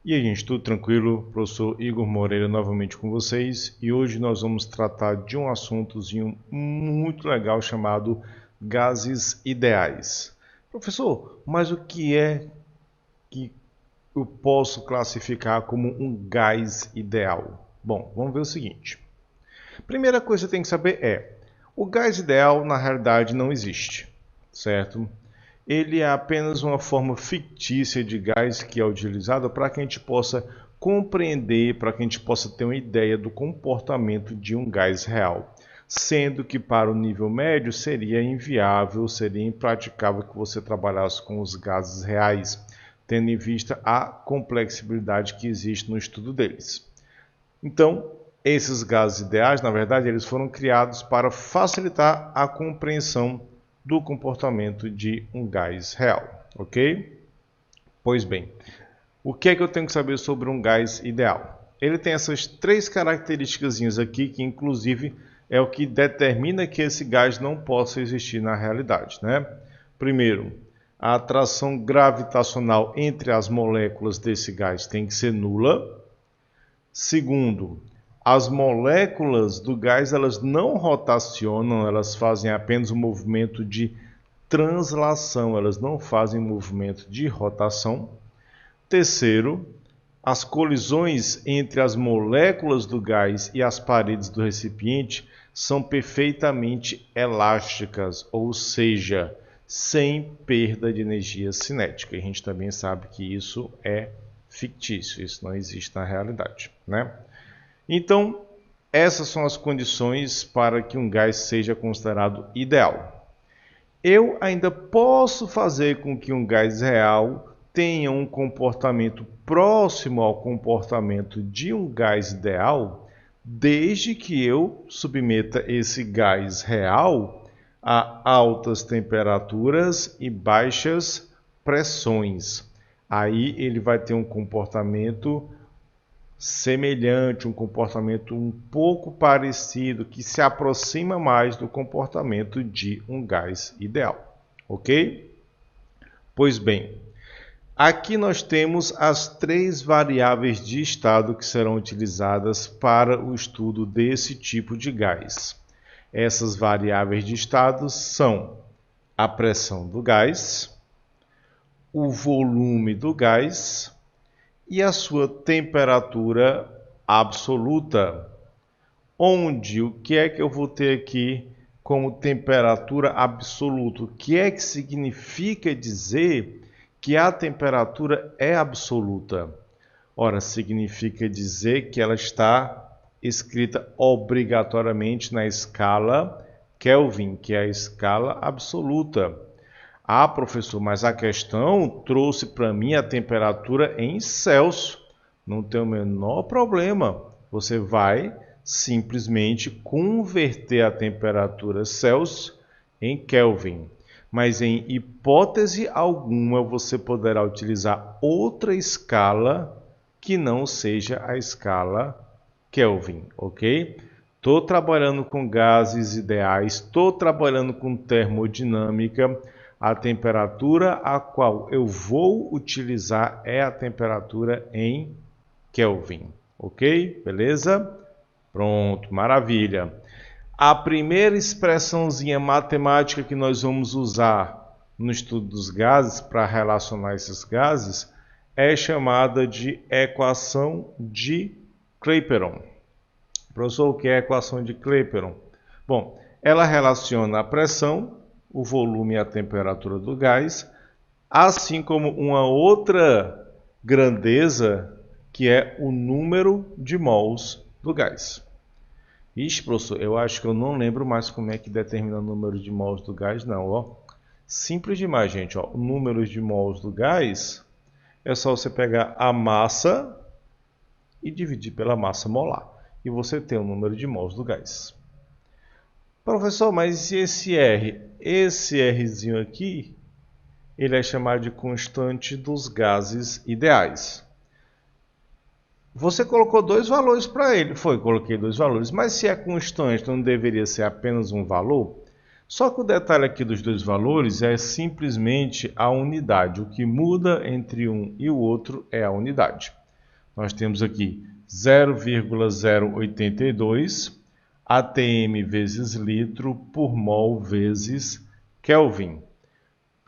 E aí, gente, tudo tranquilo? Professor Igor Moreira novamente com vocês, e hoje nós vamos tratar de um assuntozinho muito legal chamado gases ideais. Professor, mas o que é que eu posso classificar como um gás ideal? Bom, vamos ver o seguinte. Primeira coisa que você tem que saber é, o gás ideal na realidade não existe, certo? Ele é apenas uma forma fictícia de gás que é utilizada para que a gente possa compreender, para que a gente possa ter uma ideia do comportamento de um gás real. Sendo que para o nível médio seria inviável, seria impraticável que você trabalhasse com os gases reais, tendo em vista a complexibilidade que existe no estudo deles. Então, esses gases ideais, na verdade, eles foram criados para facilitar a compreensão do comportamento de um gás real, ok? Pois bem, o que é que eu tenho que saber sobre um gás ideal? Ele tem essas três características aqui, que inclusive é o que determina que esse gás não possa existir na realidade, né? Primeiro, a atração gravitacional entre as moléculas desse gás tem que ser nula. Segundo, as moléculas do gás elas não rotacionam, elas fazem apenas um movimento de translação, elas não fazem movimento de rotação. Terceiro, as colisões entre as moléculas do gás e as paredes do recipiente são perfeitamente elásticas, ou seja, sem perda de energia cinética. E a gente também sabe que isso é fictício, isso não existe na realidade, né? Então, essas são as condições para que um gás seja considerado ideal. Eu ainda posso fazer com que um gás real tenha um comportamento próximo ao comportamento de um gás ideal, desde que eu submeta esse gás real a altas temperaturas e baixas pressões. Aí ele vai ter um comportamento semelhante, um comportamento um pouco parecido, que se aproxima mais do comportamento de um gás ideal, ok? Pois bem, aqui nós temos as três variáveis de estado que serão utilizadas para o estudo desse tipo de gás. Essas variáveis de estado são a pressão do gás, o volume do gás e a sua temperatura absoluta. Onde, o que é que eu vou ter aqui como temperatura absoluta? O que é que significa dizer que a temperatura é absoluta? Ora, significa dizer que ela está escrita obrigatoriamente na escala Kelvin, que é a escala absoluta. Ah, professor, mas a questão trouxe para mim a temperatura em Celsius. Não tem o menor problema. Você vai simplesmente converter a temperatura Celsius em Kelvin. Mas em hipótese alguma você poderá utilizar outra escala que não seja a escala Kelvin, ok? Estou trabalhando com gases ideais, estou trabalhando com termodinâmica. A temperatura a qual eu vou utilizar é a temperatura em Kelvin, ok? Beleza? Pronto, maravilha. A primeira expressãozinha matemática que nós vamos usar no estudo dos gases para relacionar esses gases é chamada de equação de Clapeyron. Professor, o que é a equação de Clapeyron? Bom, ela relaciona a pressão, o volume e a temperatura do gás, assim como uma outra grandeza que é o número de mols do gás. Ixi, professor, eu acho que eu não lembro mais como é que determina o número de mols do gás, não, ó. Simples demais, gente, ó. O número de mols do gás é só você pegar a massa e dividir pela massa molar. E você tem o número de mols do gás. Professor, mas e esse R? Esse Rzinho aqui, ele é chamado de constante dos gases ideais. Você colocou dois valores para ele. Coloquei dois valores. Mas se é constante, não deveria ser apenas um valor? Só que o detalhe aqui dos dois valores é simplesmente a unidade. O que muda entre um e o outro é a unidade. Nós temos aqui 0,082 atm vezes litro por mol vezes Kelvin.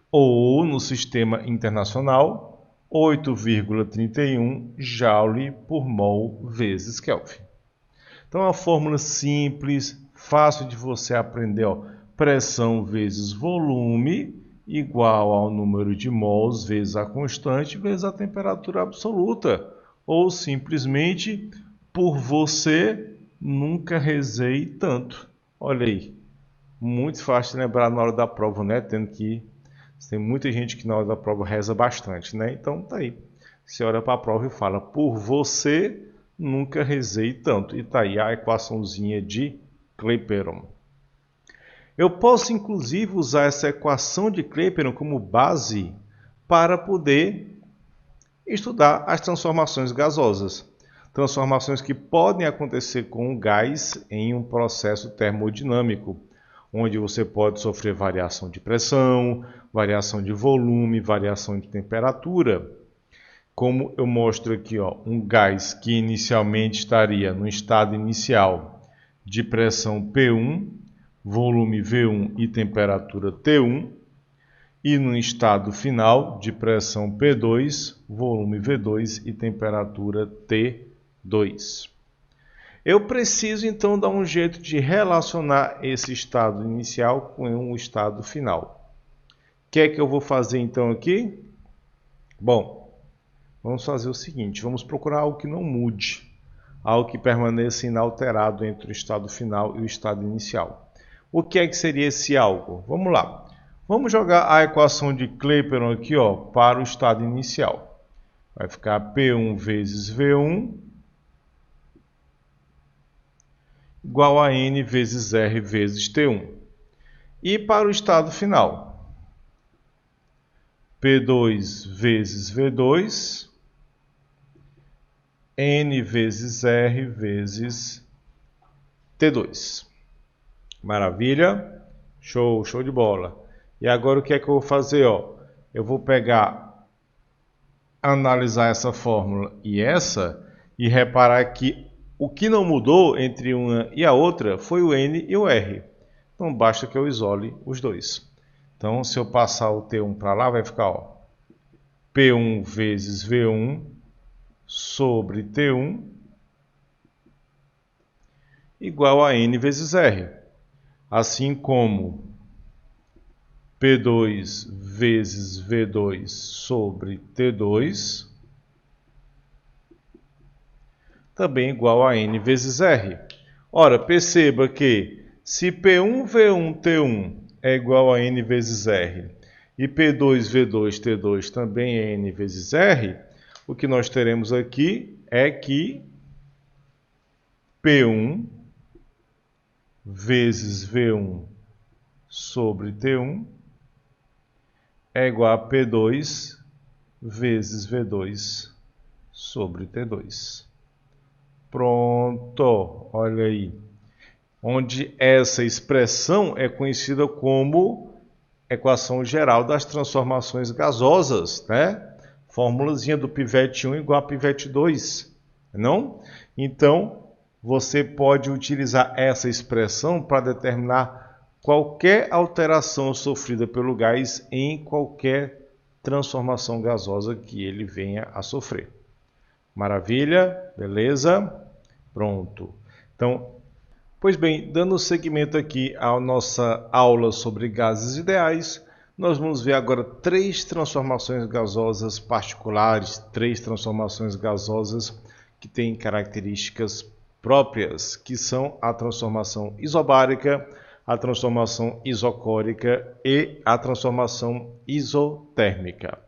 Ou, no sistema internacional, 8,31 Joule por mol vezes Kelvin. Então, é uma fórmula simples, fácil de você aprender. Ó. Pressão vezes volume igual ao número de mols vezes a constante vezes a temperatura absoluta. Ou, simplesmente, por você, nunca rezei tanto. Olha aí, muito fácil de lembrar na hora da prova, né? Tem muita gente que na hora da prova reza bastante, né? Então, tá aí. Você olha para a prova e fala, por você, nunca rezei tanto. E tá aí a equaçãozinha de Clapeyron. Eu posso, inclusive, usar essa equação de Clapeyron como base para poder estudar as transformações gasosas. Transformações que podem acontecer com o gás em um processo termodinâmico, onde você pode sofrer variação de pressão, variação de volume, variação de temperatura. Como eu mostro aqui, ó, um gás que inicialmente estaria no estado inicial de pressão P1, volume V1 e temperatura T1, e no estado final de pressão P2, volume V2 e temperatura T2. Eu preciso então dar um jeito de relacionar esse estado inicial com o estado final. O que é que eu vou fazer então aqui? Bom, vamos fazer o seguinte, vamos procurar algo que não mude, algo que permaneça inalterado entre o estado final e o estado inicial. O que é que seria esse algo? Vamos lá. Vamos jogar a equação de Clapeyron aqui, ó, para o estado inicial. Vai ficar P1 vezes V1 igual a N vezes R vezes T1. E para o estado final, P2 vezes V2, N vezes R vezes T2. Maravilha? Show, show de bola. E agora o que é que eu vou fazer? Ó? Eu vou pegar, analisar essa fórmula e reparar que o que não mudou entre uma e a outra foi o N e o R. Então basta que eu isole os dois. Então se eu passar o T1 para lá, vai ficar ó, P1 vezes V1 sobre T1 igual a N vezes R. Assim como P2 vezes V2 sobre T2 também igual a N vezes R. Ora, perceba que se P1, V1, T1 é igual a N vezes R e P2, V2, T2 também é N vezes R, o que nós teremos aqui é que P1 vezes V1 sobre T1 é igual a P2 vezes V2 sobre T2. Pronto, olha aí. Onde essa expressão é conhecida como equação geral das transformações gasosas, né? Formulazinha do pivete 1 igual a pivete 2, não? Então, você pode utilizar essa expressão para determinar qualquer alteração sofrida pelo gás em qualquer transformação gasosa que ele venha a sofrer. Maravilha? Beleza? Pronto. Então, pois bem, dando seguimento aqui à nossa aula sobre gases ideais, nós vamos ver agora 3 transformações gasosas particulares, 3 transformações gasosas que têm características próprias, que são a transformação isobárica, a transformação isocórica e a transformação isotérmica.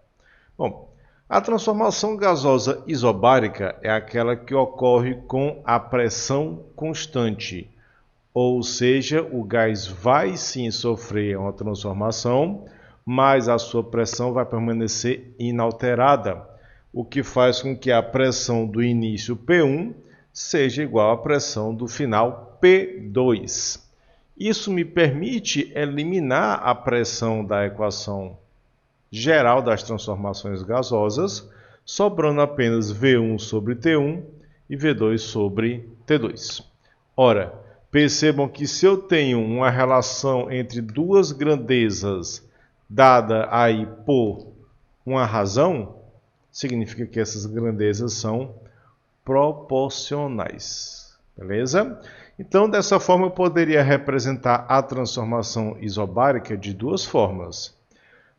Bom, a transformação gasosa isobárica é aquela que ocorre com a pressão constante, ou seja, o gás vai sim sofrer uma transformação, mas a sua pressão vai permanecer inalterada, o que faz com que a pressão do início P1 seja igual à pressão do final P2. Isso me permite eliminar a pressão da equação geral das transformações gasosas, sobrando apenas V1 sobre T1 e V2 sobre T2. Ora, percebam que se eu tenho uma relação entre duas grandezas dada aí por uma razão, significa que essas grandezas são proporcionais. Beleza? Então, dessa forma, eu poderia representar a transformação isobárica de duas formas.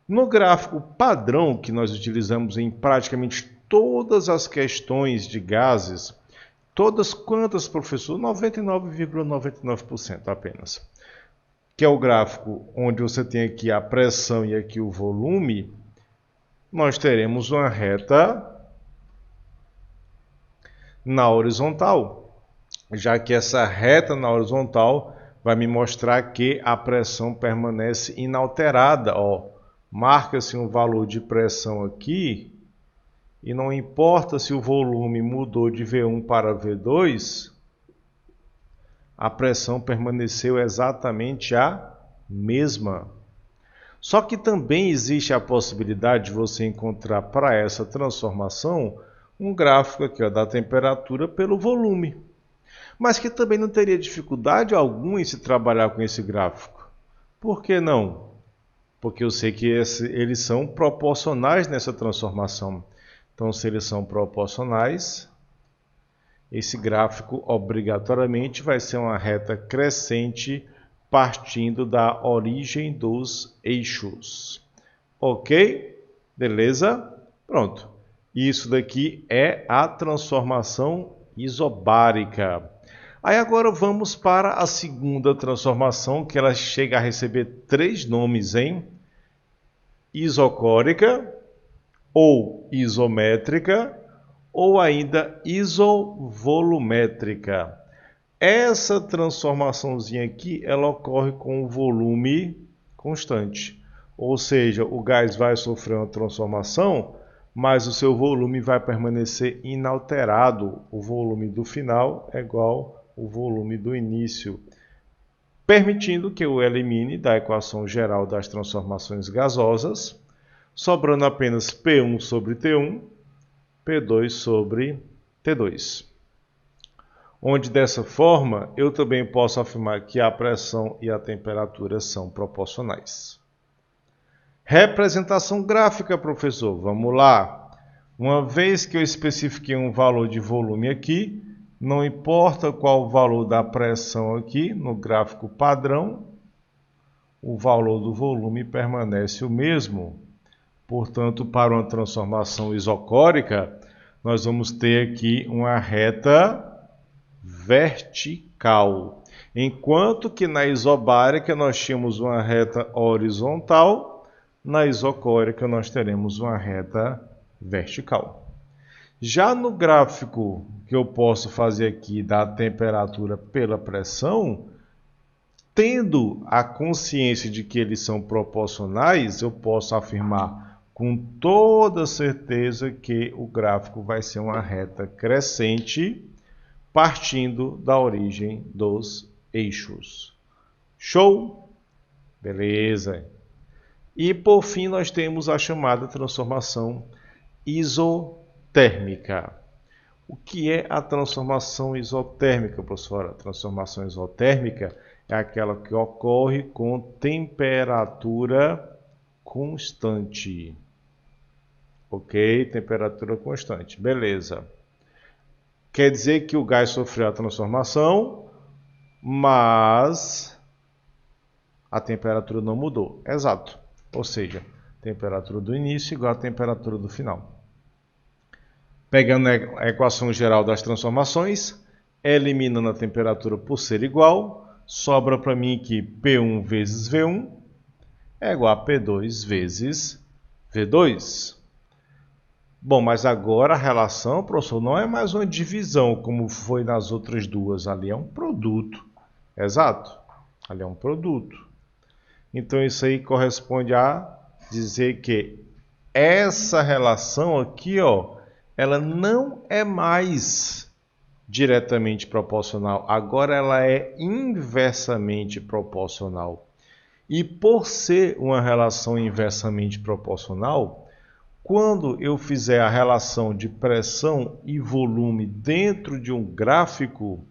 No gráfico padrão que nós utilizamos em praticamente todas as questões de gases, todas quantas, professor? 99,99% apenas. Que é o gráfico onde você tem aqui a pressão e aqui o volume, nós teremos uma reta na horizontal, já que essa reta na horizontal vai me mostrar que a pressão permanece inalterada. Marca-se um valor de pressão aqui, e não importa se o volume mudou de V1 para V2, a pressão permaneceu exatamente a mesma. Só que também existe a possibilidade de você encontrar para essa transformação um gráfico aqui, da temperatura pelo volume. Mas que também não teria dificuldade alguma em se trabalhar com esse gráfico. Por que não? Porque eu sei que eles são proporcionais nessa transformação. Então, se eles são proporcionais, esse gráfico obrigatoriamente vai ser uma reta crescente partindo da origem dos eixos. Ok? Beleza? Pronto. Isso daqui é a transformação isobárica. Aí agora vamos para a segunda transformação, que ela chega a receber 3 nomes, hein? Isocórica, ou isométrica, ou ainda isovolumétrica. Essa transformaçãozinha aqui, ela ocorre com o volume constante. Ou seja, o gás vai sofrer uma transformação, mas o seu volume vai permanecer inalterado. O volume do final é igual ao volume do início, permitindo que eu elimine da equação geral das transformações gasosas, sobrando apenas P1 sobre T1, P2 sobre T2. Onde dessa forma eu também posso afirmar que a pressão e a temperatura são proporcionais. Representação gráfica, professor. Vamos lá. Uma vez que eu especifiquei um valor de volume aqui, não importa qual o valor da pressão aqui, no gráfico padrão, o valor do volume permanece o mesmo. Portanto, para uma transformação isocórica, nós vamos ter aqui uma reta vertical. Enquanto que na isobárica nós tínhamos uma reta horizontal, na isocórica nós teremos uma reta vertical. Já no gráfico que eu posso fazer aqui da temperatura pela pressão, tendo a consciência de que eles são proporcionais, eu posso afirmar com toda certeza que o gráfico vai ser uma reta crescente, partindo da origem dos eixos. Show? Beleza. E por fim nós temos a chamada transformação isotérmica. O que é a transformação isotérmica, professor? A transformação isotérmica é aquela que ocorre com temperatura constante. Ok? Temperatura constante. Beleza. Quer dizer que o gás sofreu a transformação, mas a temperatura não mudou. Exato. Ou seja, temperatura do início igual à temperatura do final. Pegando a equação geral das transformações, eliminando a temperatura por ser igual, sobra para mim que P1 vezes V1 é igual a P2 vezes V2. Bom, mas agora a relação, professor, não é mais uma divisão como foi nas outras duas. Ali é um produto. Exato. Ali é um produto. Então isso aí corresponde a dizer que essa relação aqui, ela não é mais diretamente proporcional. Agora ela é inversamente proporcional. E por ser uma relação inversamente proporcional, Quando eu fizer a relação de pressão e volume dentro de um gráfico,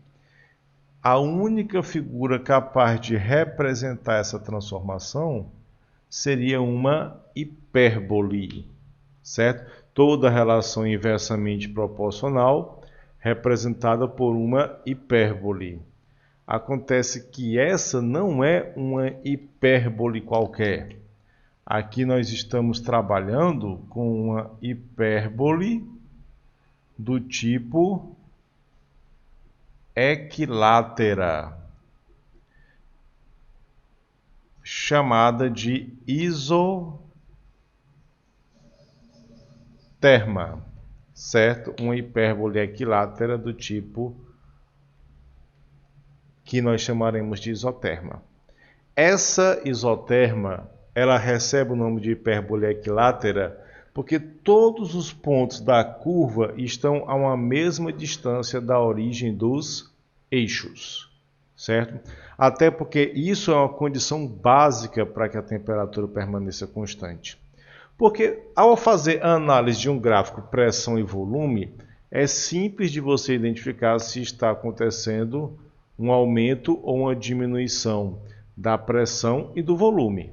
a única figura capaz de representar essa transformação seria uma hipérbole, certo? Toda relação inversamente proporcional representada por uma hipérbole. Acontece que essa não é uma hipérbole qualquer. Aqui nós estamos trabalhando com uma hipérbole do tipo equilátera, chamada de isoterma, certo? Uma hipérbole equilátera do tipo que nós chamaremos de isoterma. Essa isoterma, ela recebe o nome de hipérbole equilátera porque todos os pontos da curva estão a uma mesma distância da origem dos eixos, certo? Até porque isso é uma condição básica para que a temperatura permaneça constante. Porque ao fazer a análise de um gráfico pressão e volume, é simples de você identificar se está acontecendo um aumento ou uma diminuição da pressão e do volume.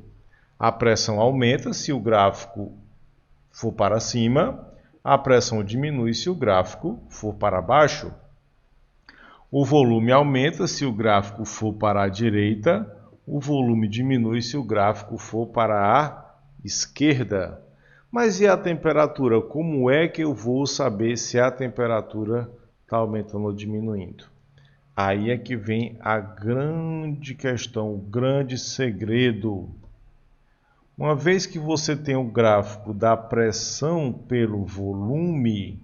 A pressão aumenta se o gráfico for para cima, a pressão diminui se o gráfico for para baixo. O volume aumenta se o gráfico for para a direita, o volume diminui se o gráfico for para a esquerda. Mas e a temperatura? Como é que eu vou saber se a temperatura está aumentando ou diminuindo? Aí é que vem a grande questão, o grande segredo. Uma vez que você tem o gráfico da pressão pelo volume,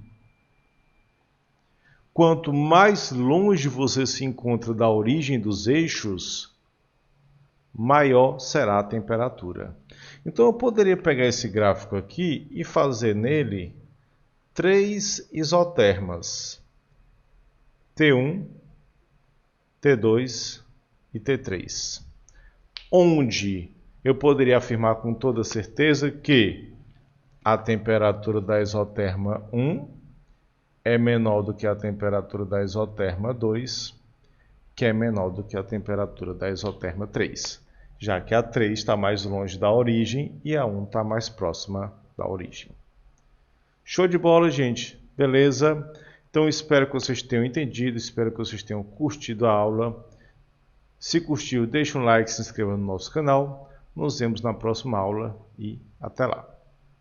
quanto mais longe você se encontra da origem dos eixos, maior será a temperatura. Então eu poderia pegar esse gráfico aqui e fazer nele 3 isotermas, T1, T2 e T3, onde eu poderia afirmar com toda certeza que a temperatura da isoterma 1 é menor do que a temperatura da isoterma 2, que é menor do que a temperatura da isoterma 3, já que a 3 está mais longe da origem e a 1 está mais próxima da origem. Show de bola, gente? Beleza? Então espero que vocês tenham entendido, espero que vocês tenham curtido a aula. Se curtiu, deixa um like, se inscreva no nosso canal. Nos vemos na próxima aula e até lá.